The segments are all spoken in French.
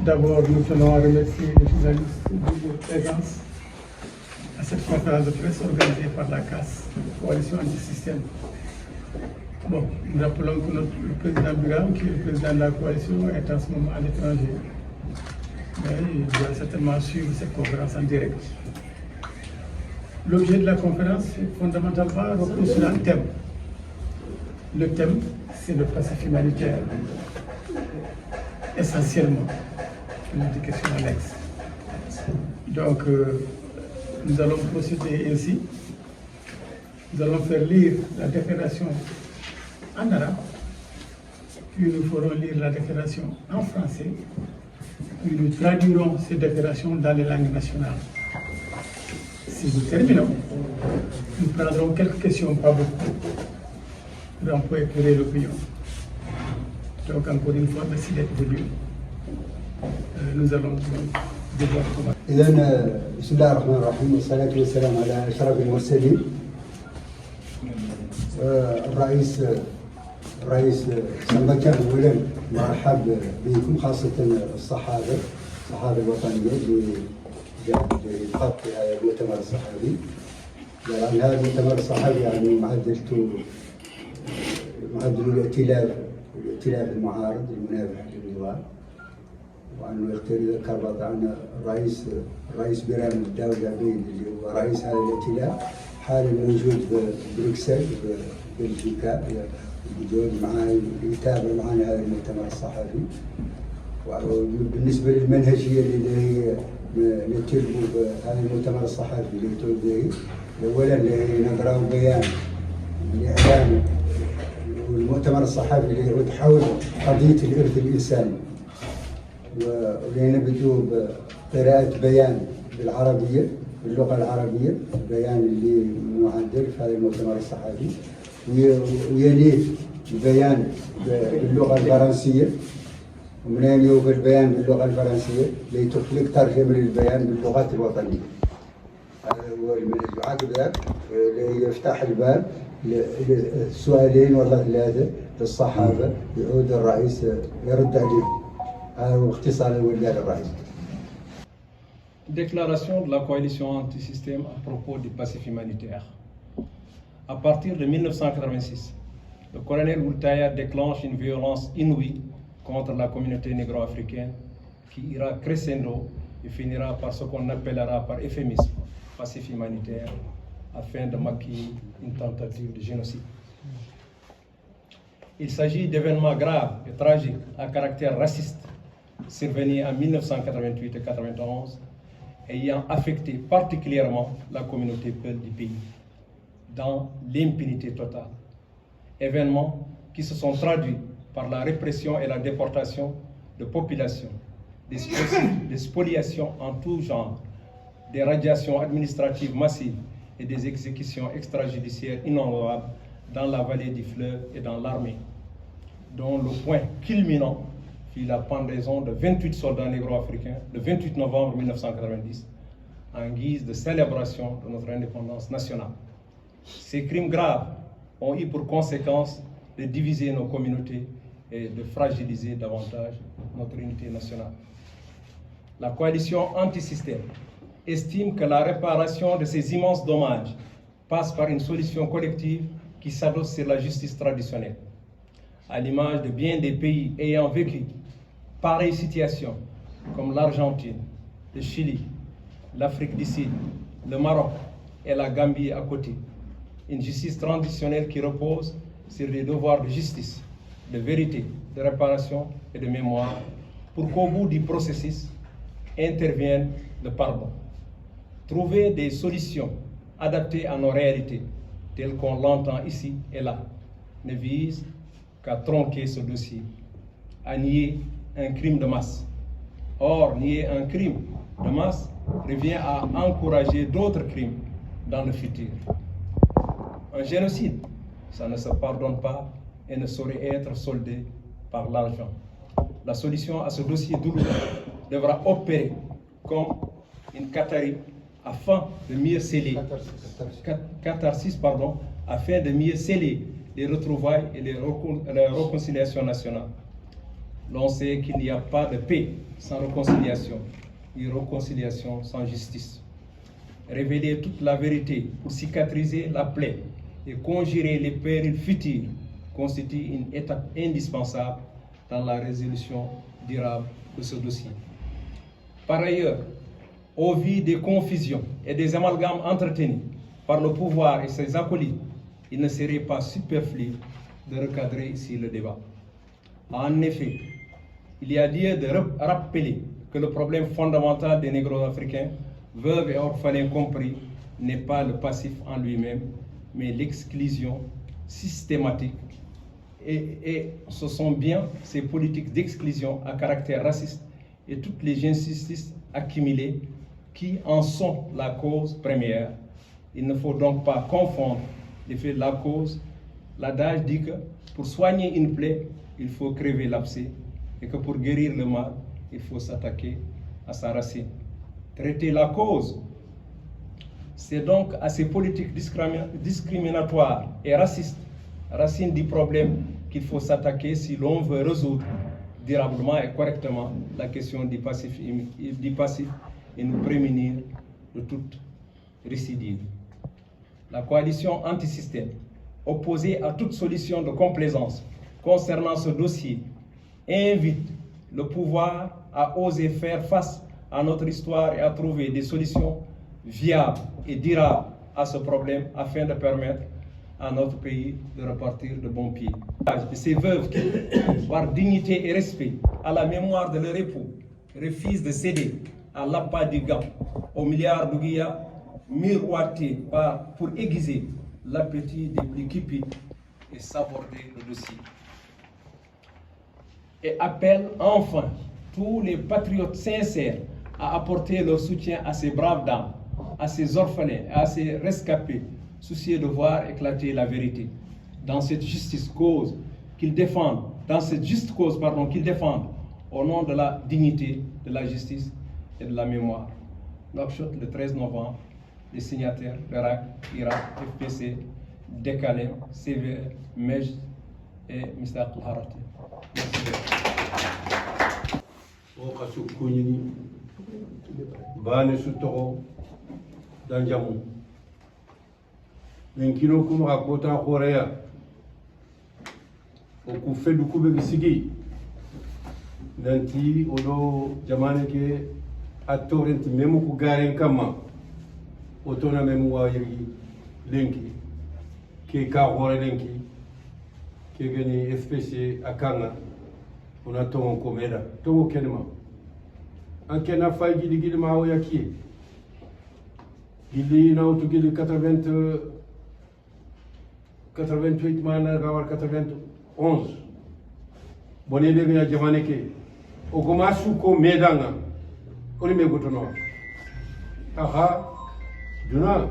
D'abord, nous tenons à remercier les journalistes de leur présence à cette conférence de presse organisée par la CAS, la coalition anti-système. Bon, nous rappelons que le président Biram, qui est le président de la coalition, est en ce moment à l'étranger. Mais il doit certainement suivre cette conférence en direct. L'objet de la conférence est fondamentalement repose sur un thème. Le thème, c'est le passif humanitaire, essentiellement, une des questions annexes. Donc, nous allons procéder ainsi. Nous allons faire lire la déclaration en arabe, puis nous ferons lire la déclaration en français, puis nous traduirons ces déclarations dans les langues nationales. Si nous terminons, nous prendrons quelques questions, pas beaucoup, pour un peu éclairer l'opinion. Donc, encore une fois, merci d'être venu. Nous allons devoir commencer. إذن بسم الله الرحمن الرحيم والصلاة والسلام على أشرف المرسلين. الرئيس سمبكان أولا مرحب بكم خاصة الصحافة الوطنية للخط في هذا المؤتمر الصحفي. لأن هذا المؤتمر الصحفي يعني معدل الائتلاف المعارض المنافح للنظام. وأنه يذكر طبعا الرئيس بيرام الداود العبيد اللي هو رئيس هذا الائتلاف حاليا موجود ببروكسل ببلجيكا موجود معنا يتابع معنا هذا المؤتمر الصحفي. وبالنسبة للمنهجية اللي هي نتلقوا بهذا المؤتمر الصحفي اللي تولد أولا اللي نقرأ بيان الإعلام والمؤتمر الصحفي اللي هو حول قضية الإرث الإنساني. ولنبدو بقراءة بيان بالعربية باللغة العربية البيان اللي معدل في هذا المؤتمر الصحفي ويليه البيان باللغة الفرنسية ومن يليه البيان باللغة الفرنسية لتخلق ترجمة للبيان باللغات الوطنية. هذا هو المنهج. وعقب ذلك يفتح الباب لسؤالين ولا ثلاثة للصحافة يعود الرئيس يرد عليهم. Déclaration de la coalition anti-système à propos du passif humanitaire. À partir de 1986, le colonel Oultaya déclenche une violence inouïe contre la communauté négro-africaine qui ira crescendo et finira par ce qu'on appellera par euphémisme passif humanitaire afin de maquiller une tentative de génocide. Il s'agit d'événements graves et tragiques à caractère raciste survenus en 1988 et 1991, ayant affecté particulièrement la communauté peul du pays, dans l'impunité totale. Événements qui se sont traduits par la répression et la déportation de populations, des spoliations en tout genre, des radiations administratives massives et des exécutions extrajudiciaires innombrables dans la vallée du fleuve et dans l'armée, dont le point culminant fut la pendaison de 28 soldats négro-africains le 28 novembre 1990 en guise de célébration de notre indépendance nationale. Ces crimes graves ont eu pour conséquence de diviser nos communautés et de fragiliser davantage notre unité nationale. La coalition anti-système estime que la réparation de ces immenses dommages passe par une solution collective qui s'adosse sur la justice traditionnelle. À l'image de bien des pays ayant vécu pareille situation, comme l'Argentine, le Chili, l'Afrique du Sud, le Maroc et la Gambie à côté. Une justice traditionnelle qui repose sur des devoirs de justice, de vérité, de réparation et de mémoire, pour qu'au bout du processus intervienne le pardon. Trouver des solutions adaptées à nos réalités, telles qu'on l'entend ici et là, ne vise qu'à tronquer ce dossier, à nier un crime de masse. Or, nier un crime de masse revient à encourager d'autres crimes dans le futur. Un génocide, ça ne se pardonne pas et ne saurait être soldé par l'argent. La solution à ce dossier douloureux devra opérer comme une catharsis afin de mieux sceller, afin de mieux sceller les retrouvailles et la réconciliation nationale. L'on sait qu'il n'y a pas de paix sans réconciliation, et réconciliation sans justice. Révéler toute la vérité pour cicatriser la plaie et conjurer les périls futurs constitue une étape indispensable dans la résolution durable de ce dossier. Par ailleurs, au vu des confusions et des amalgames entretenus par le pouvoir et ses acolytes, il ne serait pas superflu de recadrer ici le débat. En effet, il y a lieu de rappeler que le problème fondamental des négro-africains, veuves et orphelins compris, n'est pas le passif en lui-même, mais l'exclusion systématique. Et ce sont bien ces politiques d'exclusion à caractère raciste et toutes les injustices accumulées qui en sont la cause première. Il ne faut donc pas confondre l'effet de la cause. L'adage dit que pour soigner une plaie, il faut crever l'abcès et que pour guérir le mal, il faut s'attaquer à sa racine. Traiter la cause, c'est donc à ces politiques discriminatoires et racistes, racine du problème, qu'il faut s'attaquer si l'on veut résoudre durablement et correctement la question du passif et nous prémunir de toute récidive. La coalition anti-système, opposée à toute solution de complaisance concernant ce dossier, invite le pouvoir à oser faire face à notre histoire et à trouver des solutions viables et durables à ce problème afin de permettre à notre pays de repartir de bon pied. Ces veuves qui, par dignité et respect à la mémoire de leur époux, refusent de céder à l'appât du gant, aux milliards d'ouguiya miroités pour aiguiser l'appétit des plus cupides et saborder le dossier. Et appelle enfin tous les patriotes sincères à apporter leur soutien à ces braves dames, à ces orphelins, à ces rescapés, soucieux de voir éclater la vérité. Dans cette juste cause qu'ils défendent, au nom de la dignité, de la justice et de la mémoire. Nouakchott, le 13 novembre, les signataires l'Irak, Irak, FPC, Dekalem, CVE, MEJ et Mr. Harati. Merci. Nenkino kuma kota Korea oku fedu kube sigi nanti odo jamane ke attorent memu ku garen kama otona memu wa yiri lenki ke ka hore lenki ke gani SPC akanga ona tongo komeda tongo kenema anke na fay gidi ma o yakie gidi na otu gidi 88 mana gawar 91 boni de gna jamane ke o goma su ko medanga oni me gotono aha duna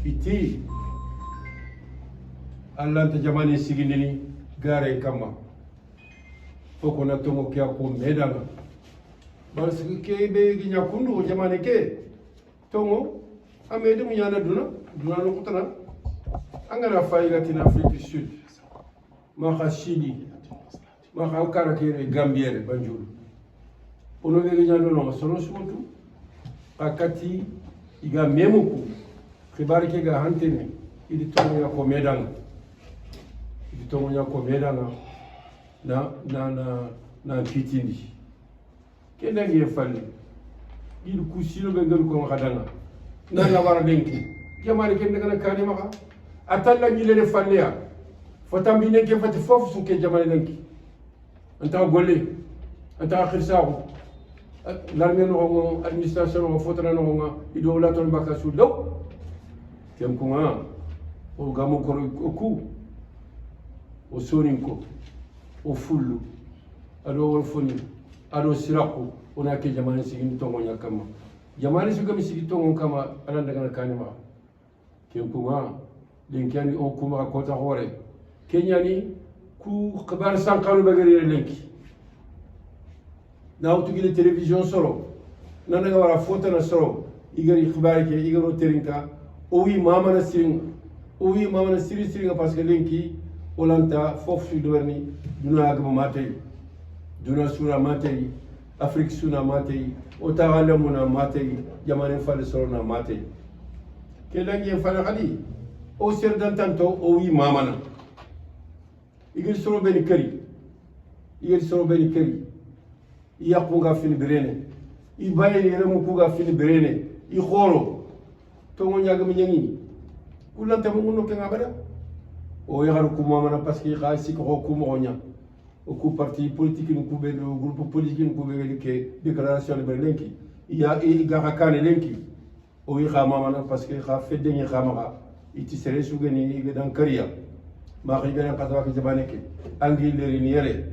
iti allanta jamane sigindini gare kama foko na tongo kya ko medanga bar sigi ke be gnya kundu jamane ke tongo amede mu yana duna no kutana angana faïgati en Afrique du Sud, Maha Chili, Maha Karakere, Gambiere, Banjul. On a vu que nous sommes surtout à Kati, il y a même beaucoup. Préparé que ga hantene, il est tombé à Comedang. Il est tombé à Comedang na Kitindi. Quel est le fall? Il couche le bengal comme Radana. Nana Varadenki. Yamari Kendana Kanimaka. Atalla ñilene falleya fotambine ke fati fofu suke jamane nanki anta golle anta khirsahu l'armée no administration no fotana no ido la ton bakasu law kem kuma o gamu ko ku o soninko o fullu ado wol foni ado siraku ona ke jamane sigin tongo nyakama jamane sigami sigi tongo kama alanda kana kanima kem kuma linkani on kuma kota hore kenyani ku khabar sankanu bagari linki na utugile television soro nana ga wara foto na soro igari khabari ke igaro terinka o wi mama na sirin siringa parce que linki olanta fof su doverni duna agama matay duna suna matay Afrique suna matay o taxale muna matay jamane fale sorona matay ke dangi fale khali o ser dantanto o wi mamana igir soro beni kari yakunga fini birene i baye yeremu kuga fini birene i khoro tongo nyagami nyangi kulanta mo no kenga bada o yagar ku mamana parce que khasi ko ku mo nya o ku parti politique ni ku be do groupe politique ni ku be ke déclaration de berlenki ya i ga kane lenki o yi kha mamana parce que kha fedde ni khama iti sere sugeni i dan kariya ma khi gana qadwa ke jabane ke angi leri ni yere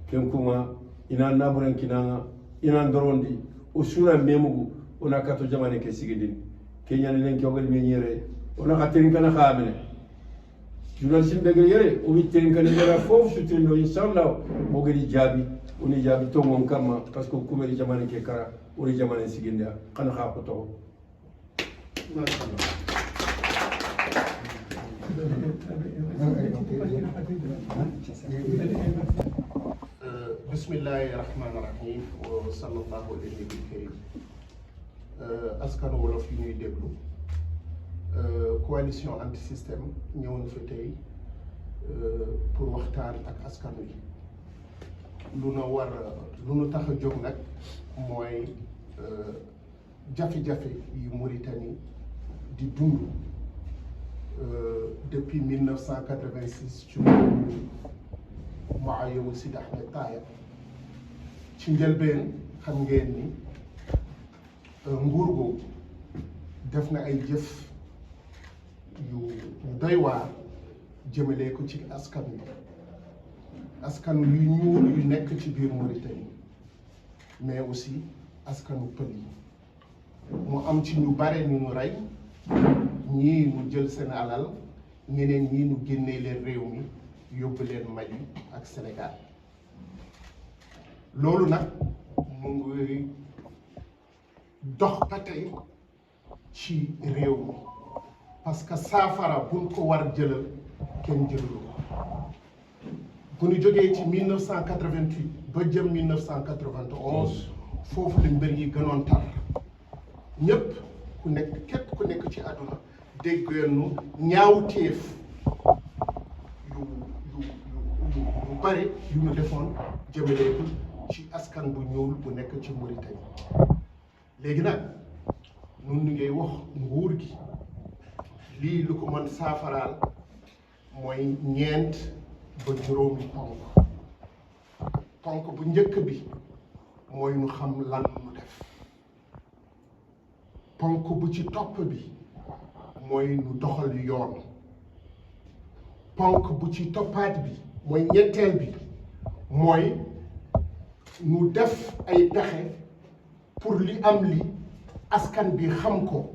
ken kuma ina naburen kinanga ina ndorondi o sura memugu ona kato jamane ke sigidin kenya ne lenki ogal me nyere ona khatin kana khamene journaliste be yere o witin kana yera fof sutino inshallah mo gadi jabi oni jabi to mon kama parce que kumeri jamane ke kara ori jamane siginda kana kha ko to bismillahi rahmani rahim wa sallallahu ala nabi karim askan wolof yi ñuy déglu coalition anti système ñëw na fi tey pour waxtaan ak askan wi lu nu tax a jóg nag mooy jafe-jafe yu Mauritanie di dund depuis 1986 ci Maayowu Sidi Ahmed Taye ci njëlbeen xam ngeen ni nguur googu def na ay jëf yu doy waar jëmale ko ci askan yu ñuul yu nekk ci biir Mauritanie mais aussi askanu pël yi mu am ci ñu bare ñu ñu rey ñii ñu jël seen alal ñeneen ñii ñu génnee leen réew mi yóbbu leen Mali ak Sénégal loolu nag mu ngi dox ba tey ci réew mi parce que saafara buñ ko war jëlal kenn jëlulu ko bu ñu jógee ci 1988 ba jëm 1991 foofu la mbir yi gënoon tar ñépp képp ku nekk ci àdduna déggeenu ñaawteef yu bari yu ñu defoon jëmale ko ci askan bu ñuul bu nekk ci Mauritanie léegi nag nun ñu ngay wax nguur gi lii lu ko mën saafaraal mooy ñeent ba juróomi ponk bu njëkk bi mooy ñu xam lan ñu def ponk bu ci topp bi mooy ñu doxal yoon ponk bu ci toppaat bi mooy ñetteel bi mooy ñu def ay pexe pour li am li askan bi xam ko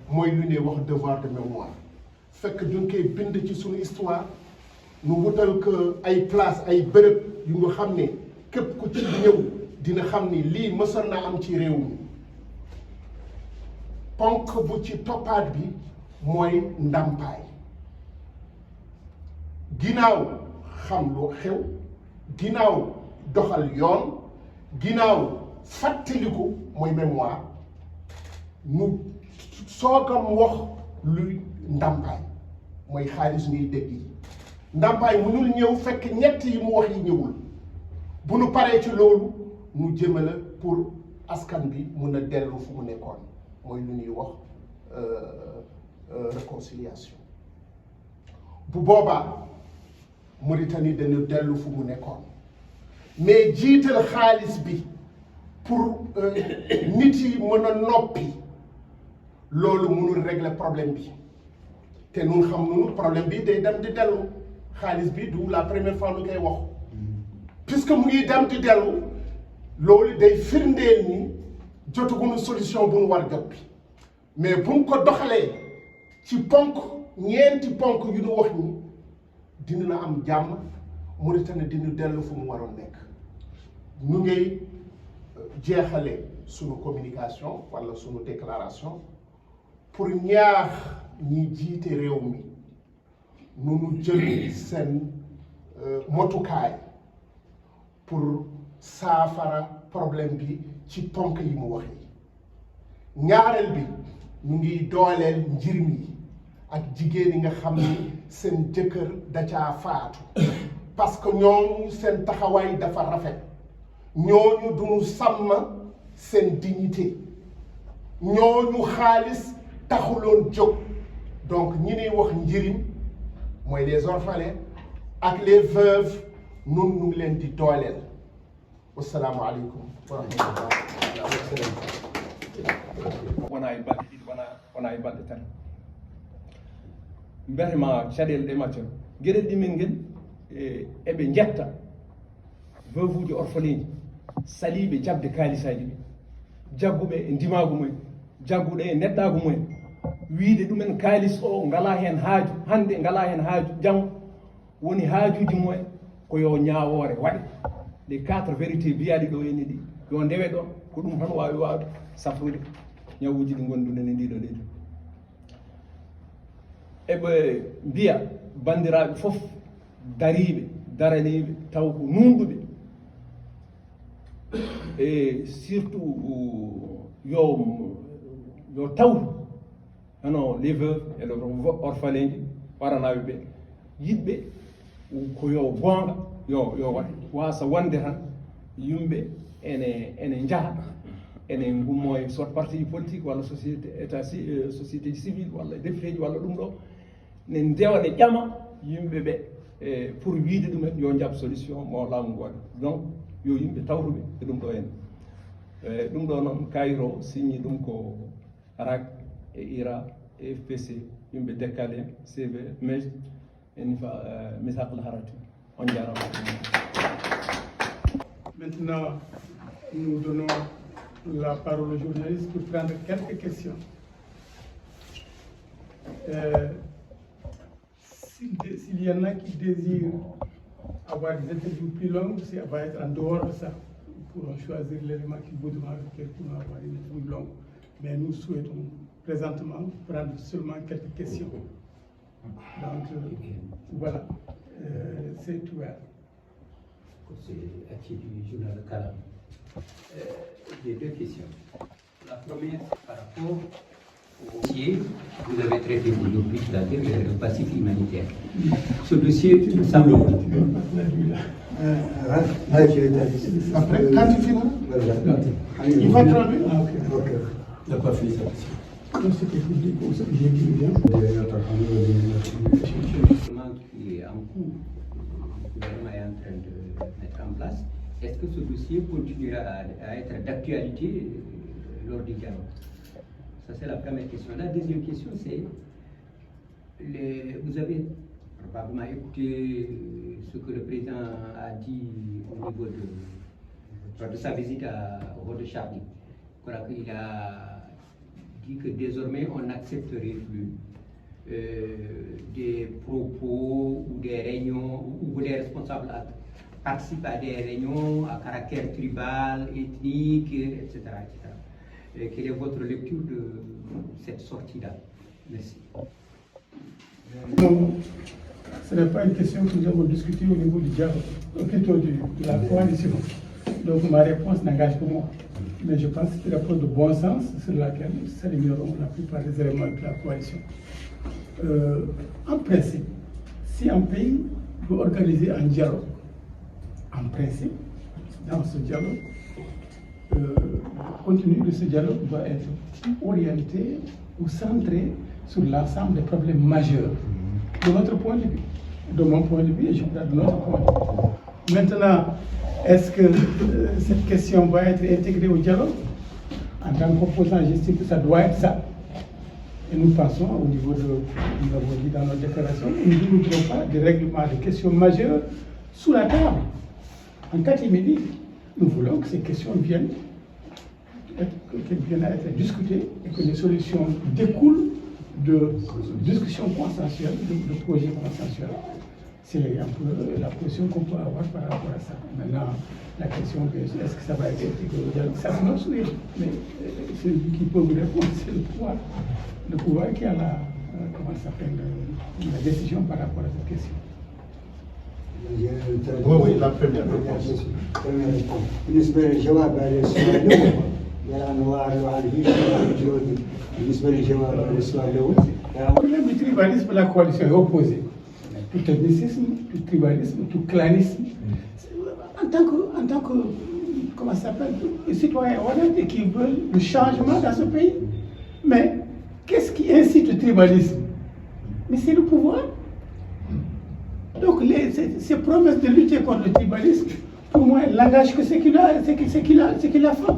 mooy lu ñuy wax devoir de mémoire fekk duñ koy bind ci suñu histoire ñu wutal ko ay place ay bërëb yu nga xam ne képp ku ci ñëw dina xam ni lii mësoon na am ci réew mi ponk bu ci toppaat bi mooy ndàmpaay ginnaaw xam lu xew ginnaaw doxal yoon ginnaaw fàttaliku mooy mémoire ñu soogam wax luy ndàmpaay mooy xaalis ñuy dégg yi ndàmpaay mënul ñëw fekk ñett yi mu wax yi ñëwul bu nu paree ci loolu nu jëmale pour askan bi mun a dellu fu mu nekkoon mooy lu ñuy wax réconciliation bu boobaa Mauritanie dañu dellu fu mu nekkoon mais jiital xaalis bi pour nit yi mën a noppi loolu mënul régler problème bi te nun xam nunu problème bi day dem di dellu xaalis bi du la première fois lu koy wax puisque mu ngi dem di dellu loolu day firndeel ni jotaguñu solution bu nu war jot bi mais buñ ko doxalee ci ponk ñeenti ponk yu nu wax ni dina am jàmm Mauritanie dina dellu fu mu waroon nekk ñu ngay jeexale sunu communication wala sunu déclaration pour ñaax ñi jiite réew mi nu jël seen motukaay pour saafara problème bi ci ponk yi mu wax yi ñaareel bi ñu ngi dooleel njirmi yi ak jigéen yi nga xam ni seen jëkkër da caa faatu parce que ñooñu seen taxawaay dafa rafet ñooñu duñu sàmm seen dignité ñooñu xaalis taxuloon jóg donc ñi ñuy wax njëriñ mooy les orphelins ak les veuves nun ñu ngi leen di dooleel wasalaamu aleykum wa rahmatullah wona e balɗe ɗiɗi wona e balɗe tan mbiyatema caɗele ɗe macca gueɗel ɗimen ngel eɓe jetta veuve uji orphelin ji saliɓe jabde kaalisaji ɓe jagguɓe e ndimagu mumen jagguɗe e neɗɗagu mumen wiide ɗumen kaalis o ngala hen haaju hande ngala hen haaju janggo woni haajuji mumen ko yo ñawore waɗe les 4 vérités mbiyaɗi ɗo henni ɗi yo ndewe ɗon ko ɗum tan wawi wawde safrude ñawuji ɗi gonduɗen e ndiɗo leydi eɓe mbiya bandiraɓe foof dariɓe daraniɓe taw ko nunɗuɓe e surtout yo tawtu hono les veuves et les orphelins ji waranaɓe ɓe yiɗɓe ko yo gonga yo waɗe wasa wonde tan yimɓe ene jaaha ene gummo e soit parti politique walla société civile walla député ji walla ɗum ɗo ne ndewa ne ƴama yimɓe ɓe pour wiide ɗumen yo jaab solution mo laamu ngu waɗi donc yo yimɓe tawtuɓe e ɗum ɗo henne ɗum ɗo noon kayro signi ɗum ko RAC e IRA e FPC yimɓe dekkale en CV MEJ enifa misaqle harati on jarama. Maintenant, nous donnons la parole aux journalistes pour prendre quelques questions. S'il y en a qui désirent avoir des interviews plus longues, ça va être en dehors de ça. Ils pourront choisir l'élément qu'ils voudront avec lequel pour avoir une interview longue. Mais nous souhaitons présentement prendre seulement quelques questions. Donc, voilà, c'est tout. C'est Hachi du journal Kalam. J'ai deux questions. La première, par rapport au dossier que vous avez traité aujourd'hui, c'est-à-dire le passif humanitaire. Ce dossier semble. Après, quand il finira, il va travailler. Ah, ok. Il n'a pas fait sa mission. Non, c'était public, comme ça que j'ai dit bien. Qui est en cours, le gouvernement est en train de mettre en place. Est-ce que ce dossier continuera à être d'actualité lors du dialogue? Ça, c'est la première question. La deuxième question, c'est vous avez probablement écouté ce que le président a dit au niveau de sa visite au Roi de Charlie. Il a dit que désormais on n'accepterait plus des propos ou des réunions où les responsables participent à des réunions à caractère tribal, ethnique, etc. Quelle est votre lecture de cette sortie-là? Merci. Non, ce n'est pas une question que nous avons discutée au niveau du dialogue, plutôt de la coalition. Donc ma réponse n'engage que moi. Mais je pense que c'est la preuve de bon sens sur laquelle s'aligneront la plupart des éléments de la coalition. En principe, si un pays veut organiser un dialogue, en principe, dans ce dialogue, le contenu de ce dialogue doit être orienté ou centré sur l'ensemble des problèmes majeurs de notre point de vue, de mon point de vue et je crois de notre point de vue. Maintenant, est-ce que cette question va être intégrée au dialogue? En tant qu'opposant, j'estime que ça doit être ça. Et nous pensons, au niveau de, nous l'avons dit dans notre déclaration, nous ne voulons pas des règlements de questions majeures sous la table. En catimini, nous voulons que ces questions viennent à être discutées et que les solutions découlent de discussions consensuelles, de projets consensuels. C'est un peu la position qu'on peut avoir par rapport à ça. Maintenant, la question est-ce que ça va être intégré au dialogue? Ça, c'est notre souhait. Mais celui qui peut vous répondre, c'est le pouvoir. Le pouvoir qui a la décision par rapport à cette question. Oui, la première réponse. بالنسبة للجواب على السؤال الأول الأنوار والعلوية والجهود بالنسبة للجواب على السؤال الأول Le problème du tribalisme, la coalition est opposée. Tout ethnicisme, tout tribalisme, tout clanisme. En tant que comment ça s'appelle, citoyens honnêtes et qui veulent le changement dans ce pays. Mais qu'est-ce qui incite le tribalisme? Mais c'est le pouvoir. Donc ces promesses de lutter contre le tribalisme, pour moi, elles n'engagent que ce qu'il a fait.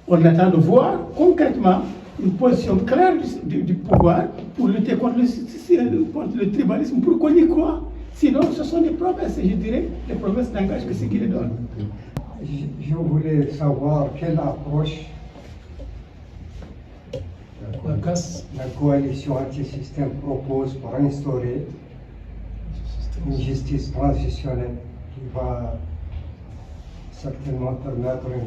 On attend de voir concrètement une position claire du pouvoir pour lutter contre le tribalisme, pour qu'on y croit. Sinon, ce sont des promesses, et je dirais, les promesses n'engagent que ce qui les donne. Je voulais savoir quelle approche la coalition anti-système propose pour instaurer une justice transitionnelle qui va certainement permettre une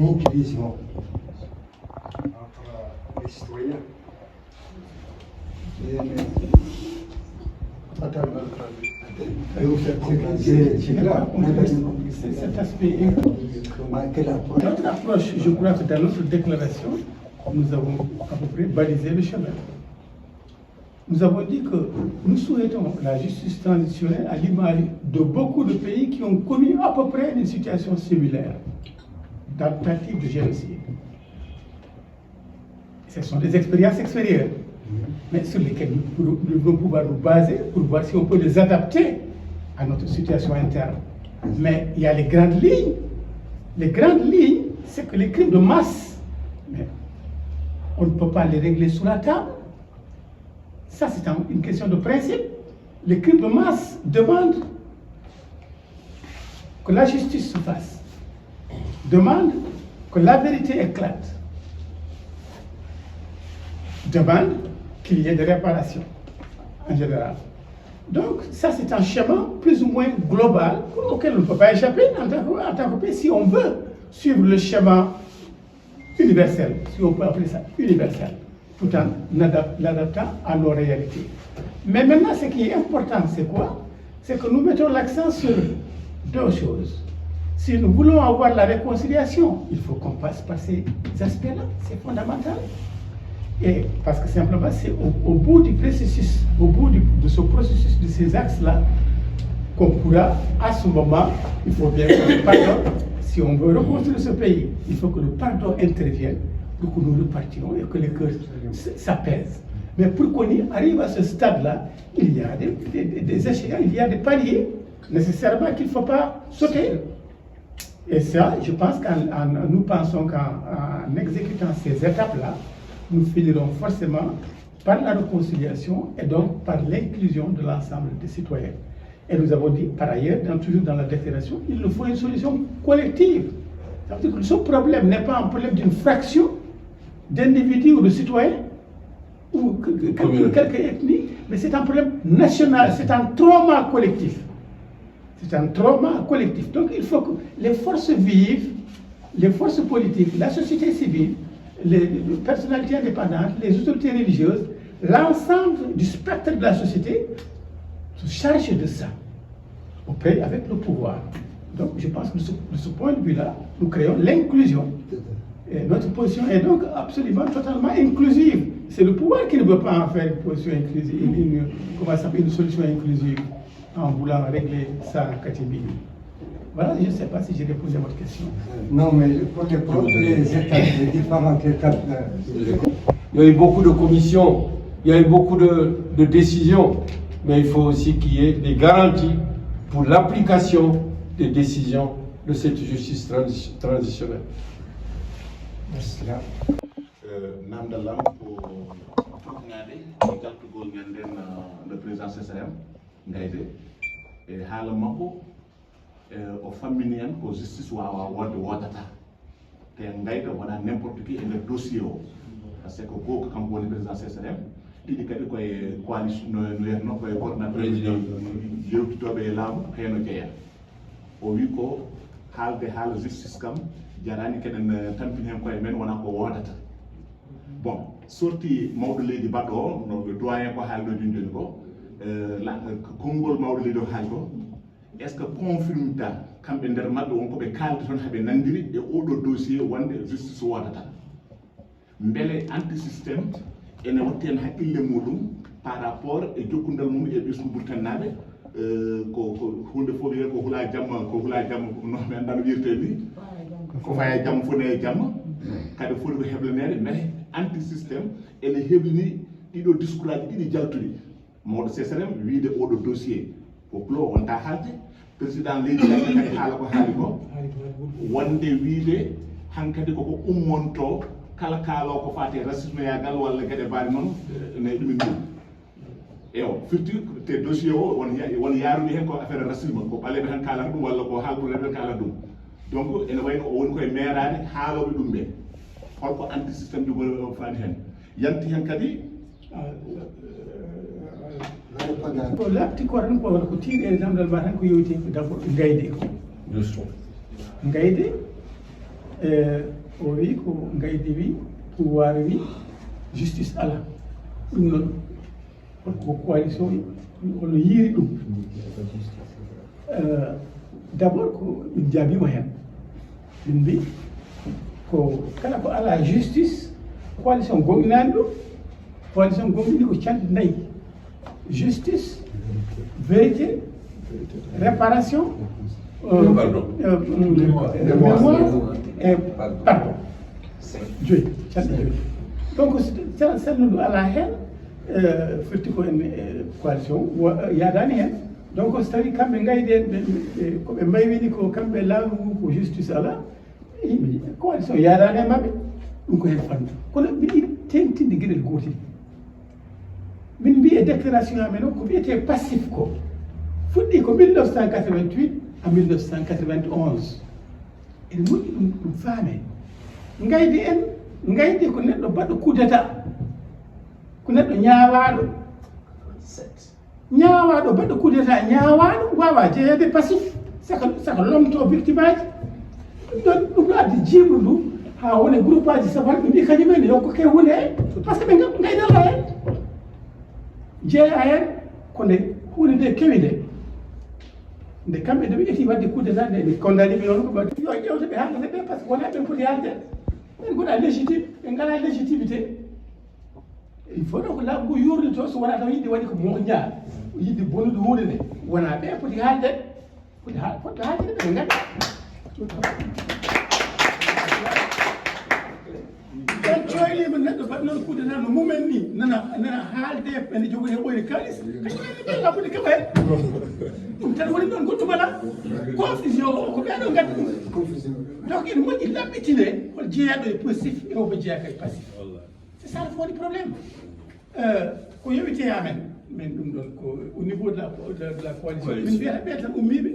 inclusion entre les citoyens. C'est cet aspect. Notre approche, je crois que dans notre déclaration, nous avons à peu près balisé le chemin. Nous avons dit que nous souhaitons la justice transitionnelle à l'image de beaucoup de pays qui ont connu à peu près une situation similaire, tentative de génocide. Ce sont des expériences extérieures, mais sur lesquelles nous devons pouvoir nous baser pour voir si on peut les adapter à notre situation interne. Mais il y a les grandes lignes. Les grandes lignes, c'est que les crimes de masse, mais on ne peut pas les régler sous la table. Ça, c'est une question de principe. Les crimes de masse demandent que la justice se fasse, demandent que la vérité éclate, demandent qu'il y ait des réparations en général. Donc, ça, c'est un schéma plus ou moins global auquel on ne peut pas échapper en tant que pays si on veut suivre le schéma universel, si on peut appeler ça universel, tout en l'adaptant à nos réalités. Mais maintenant, ce qui est important, c'est quoi? C'est que nous mettons l'accent sur deux choses. Si nous voulons avoir la réconciliation, il faut qu'on passe par ces aspects-là, c'est fondamental. Et parce que simplement, c'est au bout du processus, au bout de ce processus, de ces axes-là, qu'on pourra, à ce moment, il faut bien que le pardon, si on veut reconstruire ce pays, il faut que le pardon intervienne pour que nous repartions et que les cœurs s'apaisent. Mais pour qu'on y arrive à ce stade-là, il y a des échéances, il y a des paliers nécessairement qu'il ne faut pas sauter. Et ça, je pense nous pensons qu'en exécutant ces étapes-là, nous finirons forcément par la réconciliation et donc par l'inclusion de l'ensemble des citoyens. Et nous avons dit, par ailleurs, toujours dans la déclaration, il nous faut une solution collective. Ça veut dire que ce problème n'est pas un problème d'une fraction d'individus ou de citoyens, ou quelques ethnies, mais c'est un problème national, c'est un trauma collectif. C'est un trauma collectif. Donc il faut que les forces vives, les forces politiques, la société civile, les personnalités indépendantes, les autorités religieuses, l'ensemble du spectre de la société se charge de ça, avec le pouvoir. Donc je pense que de ce point de vue-là, nous créons l'inclusion. Et notre position est donc absolument, totalement inclusive. C'est le pouvoir qui ne veut pas en faire une position inclusive, une solution inclusive en voulant régler ça en catimini. Voilà, je ne sais pas si j'ai répondu à votre question. Non, mais pour les étapes, les différentes étapes. Il y a eu beaucoup de commissions, il y a eu beaucoup de décisions, mais il faut aussi qu'il y ait des garanties pour l'application des décisions de cette justice transitionnelle. Merci. Namdallah pour le président CCRM Ngaïdé et Halamako au féminin ko justice wawa wonde wodata te Ngaïdé wona n'importe qui et le dossier parce que ko kanko woni président CCRM ɗiɗi kadi koye coalition no yerno koye coordinateur yewtitoɓe laamu heno jeeya o wi ko haalde haala justice kam jarani keɗen tampini hen koye men wona ko wodata bon sorti mawɗo leydi baɗɗo o no doyen ko haalɗo joni ko konngol mawɗo leydi o haali ko est ce que confirme ta kamɓe nder maɓɓe wonko ɓe kalde toon haɓe nandiri e oɗo dossier wonde justice wodata beele anti systéme ene watti hen haqqille muɗum par rapport e jokkudal mum e ɓesgu burtannaɓe ko hunde fof wiye ko hula jamma no mi anda no wirte ni ko faya jamma fo ne jamma kadi foti ko heblanede mais anti systéme ene heblini ɗiɗo discours aji ɗiɗi jaltuɗi mawɗo CSRM wiide oɗo dossier ko plo wonta haalde président leydi kadi haala ko haali ko wonde wiide hankkadi koko ummonto kala kaalo ko fati racisme yagal walla gueɗe mbaɗe noon ne ɗumin ɗum eyo firti te dossier o won yaarude hen ko affaire racisme ko ɓaleɓe tan kalata ɗum walla ko haalɓureɓe kalata ɗum donc ene wayno o woni koye meerade haaloɓe ɗum ɓe holko anti systéme ɗi fani hen yanti hen kadi ko labti ko tan ko tiiɗe lamdal ma tan ko yewti d'abord gayde ko gayde o wi ko gayde wi pouvoir wi justice ala ɗum noon ko coalition ono yiiri ɗum d'abord ko min jaabima hen min mbi ko kala ko ala justice coalition gomɗinani ɗum coalition gomɗini ko calɗi nayyi justice vérité réparation mémoire et pardon joyi calɗi joyi donc salnuɗo ala hen firti ko en coalition yadani hen donc so tawi kamɓe gayde koɓe mbaywini ko kamɓe laamu ko justice ala coalition yadani e mabɓe ɗum ko hen fannu kono mbiɗi tengtinde gueɗel gotel min mbi e déclaration amen o ko wiyete passif ko fuɗɗi ko 1988 à 1991 ene moƴƴi ɗum faame gayde en gayde ko neɗɗo baɗɗo coup d'état ko neɗɗo ñaawaɗo baɗɗo coup d'état ñaawaɗo wawa jeeyede passif saka lomto victime aji ɗum ɗo addi jiiɓru ndu ha woni groupe aji sapal ɓe mbi kañumen yo koke hunde hen par ce que ɓe gaydalla hen jeeya hen ko nde hunde nde kewi nde kamɓe nde ɓe ƴetti wadde coup d'état nde condamné ɓe noon ko yo ƴewte ɓe haalde ɓe par ce que wona ɓen poti haalde ɓen goɗa légitime ɓe ngala légitimité il faut donc laamu ngu yurnito so wona taw yidde waɗi ko moƴƴa yidde bonude hunde nde wona ɓe poti haalde poɗɓe haalde ɓe ngadi ɗon coylima neɗɗo mbaɗ noon coup d'état no mumen ni nana haalde ene jogori heɓoyde kalis kañumen ɓe labbude keɓa hen ɗum tan woni ɗon goɗɗumala confusion o ko ɓeɗo gaddi ɗum donc ene moƴƴi laɓɓitine hol jeeyaɗo e positif e omo jeeya kay passif c'est ça le fond du problème ko yewite amen min ɗum ɗon ko au niveau de la coalition min mbiyata ɓe tan ummiɓe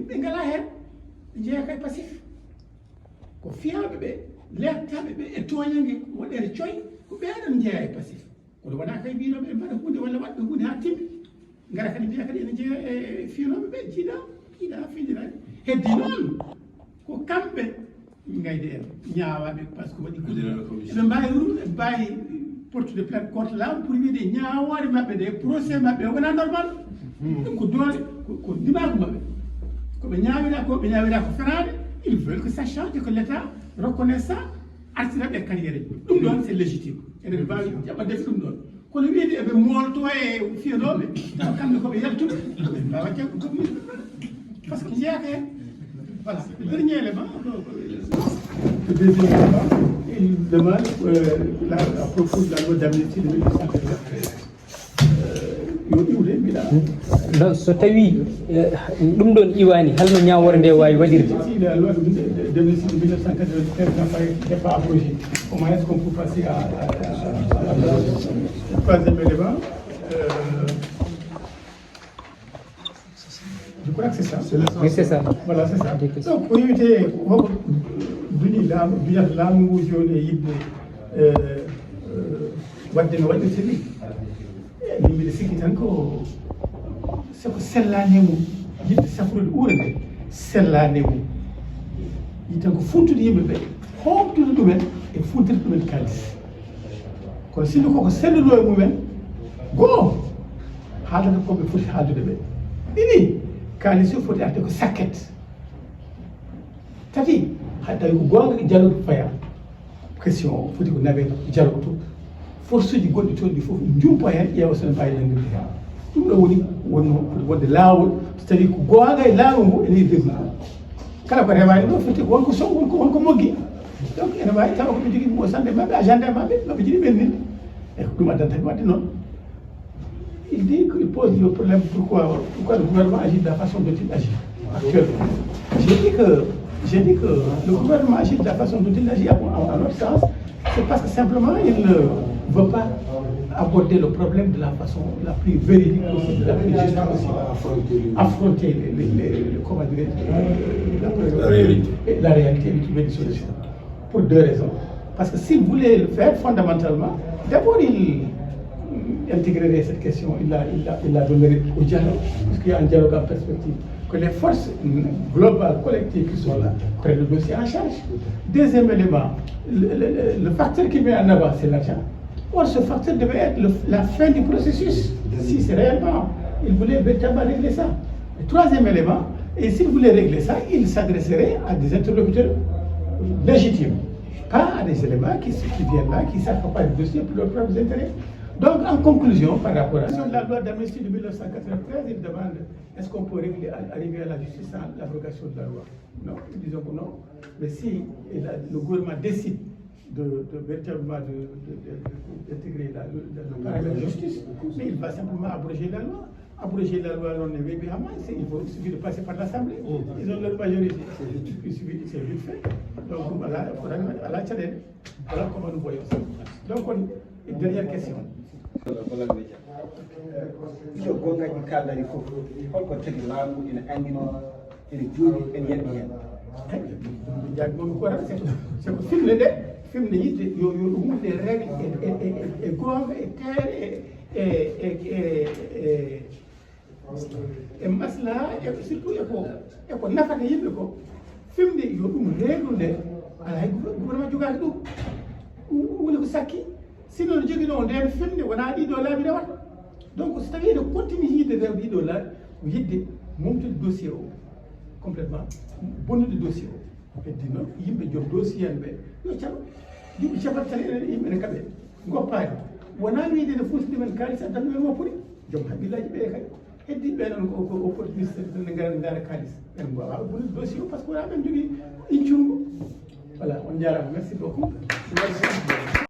ɓe ngala hen ɓe jeeya kay passif ko fiyaɓe ɓe lettaɓe ɓe e toñangue waɗere coy ko ɓeɗon jeeya e passif kono wona kay mbinoɓe ɓe mbaɗa hunde walla waɗɓe hunde ha timmi gara kadi mbiya kadi ene jeeya e finoɓe ɓe jiiɗa fiɗirani heddi noon ko kamɓe gayde en ñaawaɓe par ce que waɗi eɓe mbawi portude plainte contre laamu pour wiide ñaawore maɓɓe nde procès maɓɓe wona normal ɗum ko doole ko ndimagu maɓɓe koɓe ñaawira ko fenade ils veulent que ça change que l'état reconnaisse ça artiraɓe e carriére ɗum ɗon c'est légitime enen mbawi jaɓadefe ɗum ɗon kono wiide eɓe molto e fiyanoɓe taw kamɓe koɓe yaltuɓe ɓe mbawa jaggo koɓe par ce que jeeyaka hen voilà le dernier élément le deuxième élément il demande à propos de la loi d'amnistie de 1993 yo iwde mbiɗa so tawi ɗum ɗon iwani halno ñawore nde wawi waɗirde si la loi d'amnistie de 1993 n'est pas abrogée comment est-ce qu'on peut passer à troisième élément je crois que c'est ça. Oui, c'est ça. Voilà, c'est ça. Donc, pour éviter, biyat laamu ngu joni e yidde wadde no waɗirte ni min mbiɗa sikki tan ko soko sellade mum yidde safrude ɓuure nde sellade mum yi tan ko funtude yimɓe ɓe homtude ɗumen e funtirde ɗumen kalis kono sinno koko selluno e mumen goo haaldata koɓe foti haaldude ɓe ɗiɗi kalis o foti arde ko sakket tati ha tawi ko gonga dialogue faya question o foti ko nawe dialogue to force uji goɗɗi toon ɗi fof jumpa hen ƴeewa sono mbawi nangirde hen ɗum ɗo woni wonno foti wonde laawol so tawi ko gonga e laamu ngu ene deggu kala ko rewani ɗo foti wonko so wonko moggi donc ene wawi tawa koɓe jogui mo sande mabɓe agenda mabɓe maɓe jiiɗi ɓenninde e ko ɗum addanta ɓe wadde noon il dit qu'il pose le problème pourquoi le gouvernement agit de la façon dont il agit actuellement. J'ai dit que le gouvernement agit de la façon dont il agit à notre sens, c'est parce que simplement il ne veut pas aborder le problème de la façon la plus véridique possible, la plus juste possible, affronter la réalité et trouver des solutions. Pour deux raisons. Parce que s'il voulait le faire fondamentalement, d'abord il intégrerait cette question, il la donnerait au dialogue, puisqu'il y a un dialogue en perspective, que les forces globales, collectives qui sont là, prennent le dossier en charge. Deuxième élément, le facteur qui met en avant, c'est l'argent. Or, ce facteur devait être la fin du processus, si c'est réellement, il voulait véritablement régler ça. Le troisième élément, et s'il voulait régler ça, il s'adresserait à des interlocuteurs légitimes, pas à des éléments qui viennent là, qui s'accaparent du dossier pour leurs propres intérêts. Donc, en conclusion, par rapport à la loi d'amnistie de 1993, il demande est-ce qu'on peut arriver à la justice sans l'abrogation de la loi? Non, nous disons que non. Mais si le gouvernement décide véritablement d'intégrer le paramètre de justice, mais il va simplement abroger la loi. Abroger la loi, on est il suffit de passer par l'Assemblée. Ils ont leur majorité. C'est vite fait. Donc, voilà, il faudra à la challenge. Voilà comment nous voyons ça. Donc, une dernière question. so gongaji kaldari fof holko tagi laamu ina andino ene jooɗi en yeɗɗo hen jaggomi ko tan c'est ko fimne nde yidde yo ɗum hunde règle e gonga e teere e maslaha e surtout eko nafata yimɓe ko fimde yo ɗum règle nde ala hay gouvernement jogaki ɗum woni ko sakki sinon jogui no nden fimde wona ɗiɗo laabi rewata donc so tawi ene continue yidde rew ɗiɗo laabi ko yidde momtude dossier o complètement bonnude dossier o heddi noon yimɓe joom dossier en ɓe yo caɓa yimɓe caɓata tan yimɓe ne kaɓe goppani wona wiide ne fuutide men kalis addan men woppuri joom haqqillaji ɓe kadi heddi ɓe noon ko opportuniste ne gara ndaara kalis ɓen mbawa bonnude dossier o par ce que wona ɓen jogui incungo voilà on jarama merci beaucoup